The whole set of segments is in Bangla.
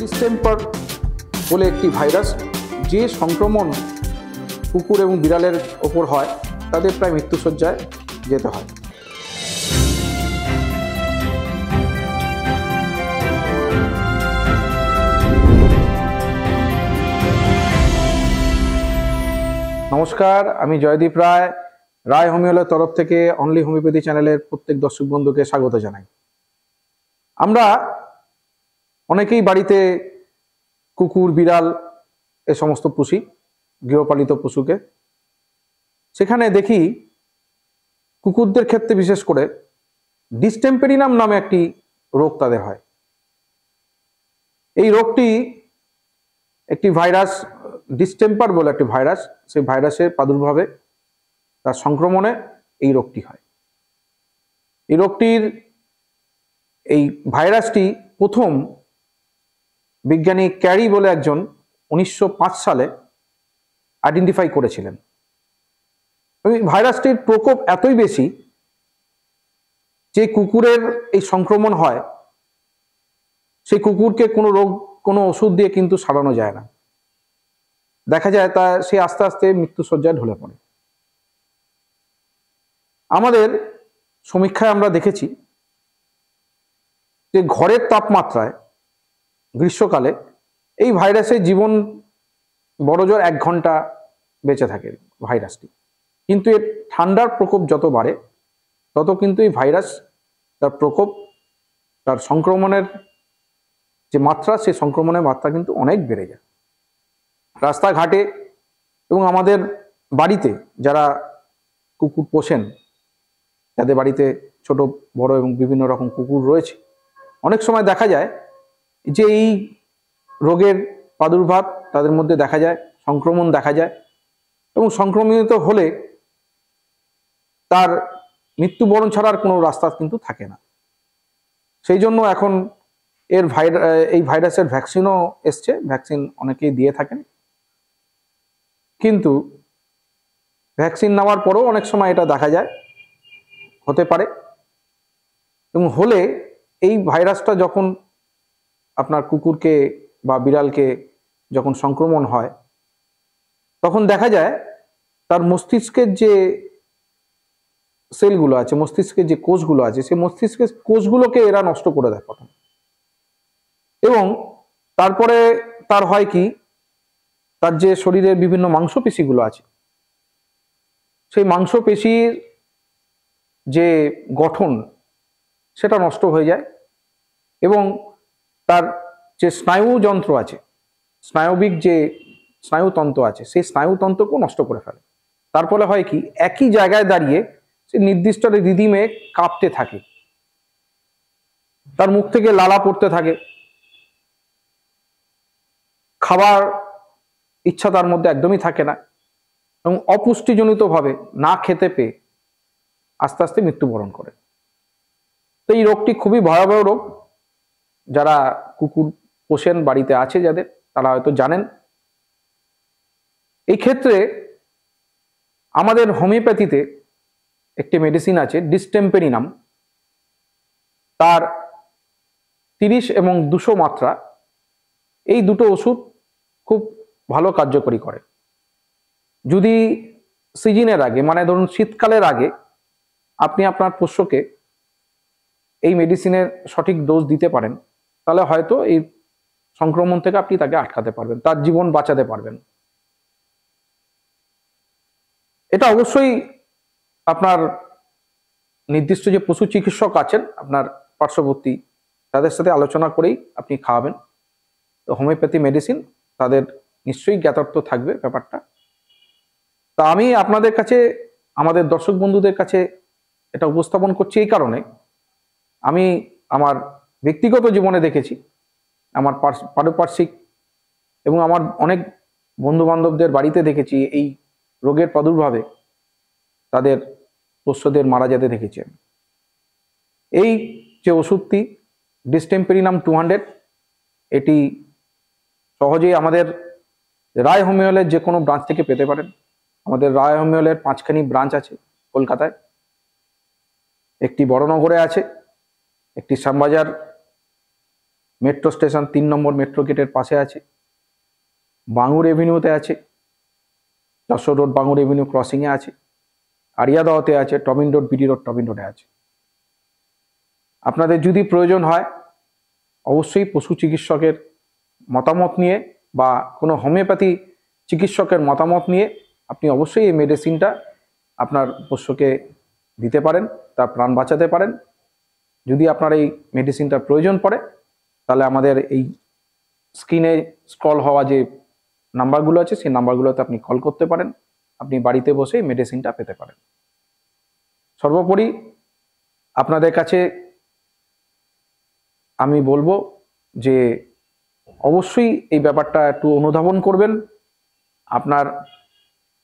ডিস্টেম্পার বলে একটি ভাইরাস, যে সংক্রমণ কুকুর এবং বিড়ালের ওপর হয় তাদের প্রায় মৃত্যুশয্যায় যেতে হয়। নমস্কার, আমি জয়দীপ রায়। রায় হোমিওপ্যাথির তরফ থেকে অনলি হোমিওপ্যাথি চ্যানেলের প্রত্যেক দর্শক বন্ধুকে স্বাগত জানাই। আমরা অনেকেই বাড়িতে কুকুর বিড়াল এ সমস্ত পুষি, গৃহপালিত পশুকে। সেখানে দেখি কুকুরদের ক্ষেত্রে বিশেষ করে ডিস্টেম্পেরিনাম নামে একটি রোগ তাদের হয়। এই রোগটি একটি ভাইরাস, ডিস্টেম্পার বলে একটি ভাইরাস, সেই ভাইরাসের প্রাদুর্ভাবে তার সংক্রমণে এই রোগটি হয়। এই ভাইরাসটি প্রথম বিজ্ঞানী ক্যারি বলে একজন 1905 সালে আইডেন্টিফাই করেছিলেন। এই ভাইরাসটির প্রকোপ এতই বেশি যে কুকুরের এই সংক্রমণ হয়, সেই কুকুরকে কোনো ওষুধ দিয়ে কিন্তু সারানো যায় না। দেখা যায় সে আস্তে আস্তে মৃত্যুশয্যায় ঢলে পড়ে। আমাদের সমীক্ষায় আমরা দেখেছি যে ঘরের তাপমাত্রায় গ্রীষ্মকালে এই ভাইরাসের জীবন বড়জোর 1 ঘন্টা বেঁচে থাকে ভাইরাসটি, কিন্তু এর ঠান্ডার প্রকোপ যত বাড়ে তত কিন্তু এই ভাইরাস তার প্রকোপ, তার সংক্রমণের যে মাত্রা, সেই সংক্রমণের মাত্রা কিন্তু অনেক বেড়ে যায়। রাস্তাঘাটে এবং আমাদের বাড়িতে যারা কুকুর পোষেন, যাদের বাড়িতে ছোট বড় এবং বিভিন্ন রকম কুকুর রয়েছে, অনেক সময় দেখা যায় যে এই রোগের প্রাদুর্ভাব তাদের মধ্যে দেখা যায়, সংক্রমণ দেখা যায়, এবং সংক্রমিত হলে তার মৃত্যুবরণ ছাড়ার কোনো রাস্তা কিন্তু থাকে না। সেই জন্য এখন এই ভাইরাসের ভ্যাকসিনও এসছে, ভ্যাকসিন অনেকেই দিয়ে থাকেন। কিন্তু ভ্যাকসিন নেওয়ার পরেও অনেক সময় এটা দেখা যায়, হতে পারে, এবং হলে এই ভাইরাসটা যখন আপনার কুকুরকে বা বিড়ালকে যখন সংক্রমণ হয়, তখন দেখা যায় তার মস্তিষ্কের যে সেলগুলো আছে, মস্তিষ্কের যে কোষগুলো আছে, সেই মস্তিষ্কের কোষগুলোকে এরা নষ্ট করে দেয় প্রথম। এবং তারপরে তার হয় কি, তার যে শরীরের বিভিন্ন মাংসপেশিগুলো আছে, সেই মাংসপেশির যে গঠন সেটা নষ্ট হয়ে যায়, এবং তার যে স্নায়ুযন্ত্র আছে, স্নায়বিক যে স্নায়ুতন্ত্র আছে, সেই স্নায়ুতন্ত্রকেও নষ্ট করে ফেলে। তার ফলে হয় কি, একই জায়গায় দাঁড়িয়ে সে নির্দিষ্ট রিদিমে কাঁপতে থাকে, তার মুখ থেকে লালা পড়তে থাকে, খাবার ইচ্ছা তার মধ্যে একদমই থাকে না, এবং অপুষ্টিজনিতভাবে না খেতে পেয়ে আস্তে আস্তে মৃত্যুবরণ করে। তো এই রোগটি খুবই ভয়াবহ রোগ। যারা কুকুর পোষেন, বাড়িতে আছে যাদের, তারা হয়তো জানেন। এই ক্ষেত্রে আমাদের হোমিওপ্যাথিতে একটি মেডিসিন আছে ডিস্টেম্পেরিনাম, তার 30 এবং 200 মাত্রা, এই দুটো ওষুধ খুব ভালো কার্যকরী করে। যদি সিজনের আগে, মানে ধরুন শীতকালের আগে, আপনি আপনার পোষ্যকে এই মেডিসিনের সঠিক ডোজ দিতে পারেন, তাহলে হয়তো এই সংক্রমণ থেকে আপনি তাকে আটকাতে পারবেন, তার জীবন বাঁচাতে পারবেন। এটা অবশ্যই আপনার নির্দিষ্ট যে পশু চিকিৎসক আছেন আপনার পার্শ্ববর্তী, তাদের সাথে আলোচনা করেই আপনি খাওয়াবেন। তো হোমিওপ্যাথি মেডিসিন তাদের নিশ্চয়ই জ্ঞাতার্থ থাকবে ব্যাপারটা। তা আমি আপনাদের কাছে, আমাদের দর্শক বন্ধুদের কাছে এটা উপস্থাপন করছি এই কারণে আমি আমার ব্যক্তিগত জীবনে দেখেছি, আমার পারিপার্শ্বিক এবং আমার অনেক বন্ধু বান্ধবদের বাড়িতে দেখেছি এই রোগের প্রাদুর্ভাবে তাদের পোষ্যদের মারা যেতে দেখেছি আমি। এই যে ওষুধটি ডিস্টেম্পেরিনাম 200, এটি সহজেই আমাদের রায় হোমিওলের যে কোনো ব্রাঞ্চ থেকে পেতে পারেন। আমাদের রায় হোমিওলের 5খানি ব্রাঞ্চ আছে কলকাতায়, একটি বড়নগরে আছে, একটি শ্যামবাজার মেট্রো স্টেশন 3 নম্বর মেট্রো গেটের পাশে আছে, বাঙুর এভিনিউতে আছে, যশোর রোড বাঙুর এভিনিউ ক্রসিংয়ে আছে, আরিয়াদহতে আছে, টমিন রোড বিডি রোড টমিন রোডে আছে। আপনাদের যদি প্রয়োজন হয় অবশ্যই পশু চিকিৎসকের মতামত নিয়ে বা কোনো হোমিওপ্যাথি চিকিৎসকের মতামত নিয়ে আপনি অবশ্যই এই মেডিসিনটা আপনার পোষ্যকে দিতে পারেন, তার প্রাণ বাঁচাতে পারেন। যদি আপনার এই মেডিসিনটা প্রয়োজন পড়ে তাহলে আমাদের এই স্ক্রিনে স্ক্রল হওয়া যে নাম্বারগুলো আছে সেই নাম্বারগুলোতে আপনি কল করতে পারেন, আপনি বাড়িতে বসে মেডিসিনটা পেতে পারেন। সর্বোপরি আপনাদের কাছে আমি বলবো যে অবশ্যই এই ব্যাপারটা একটু অনুধাবন করবেন। আপনার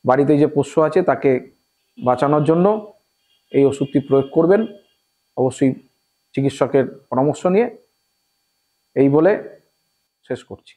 বাড়িতে যে পোষ্য আছে তাকে বাঁচানোর জন্য এই ওষুধটি প্রয়োগ করবেন, অবশ্যই চিকিৎসকের পরামর্শ নিয়ে। এই বলে শেষ করছি।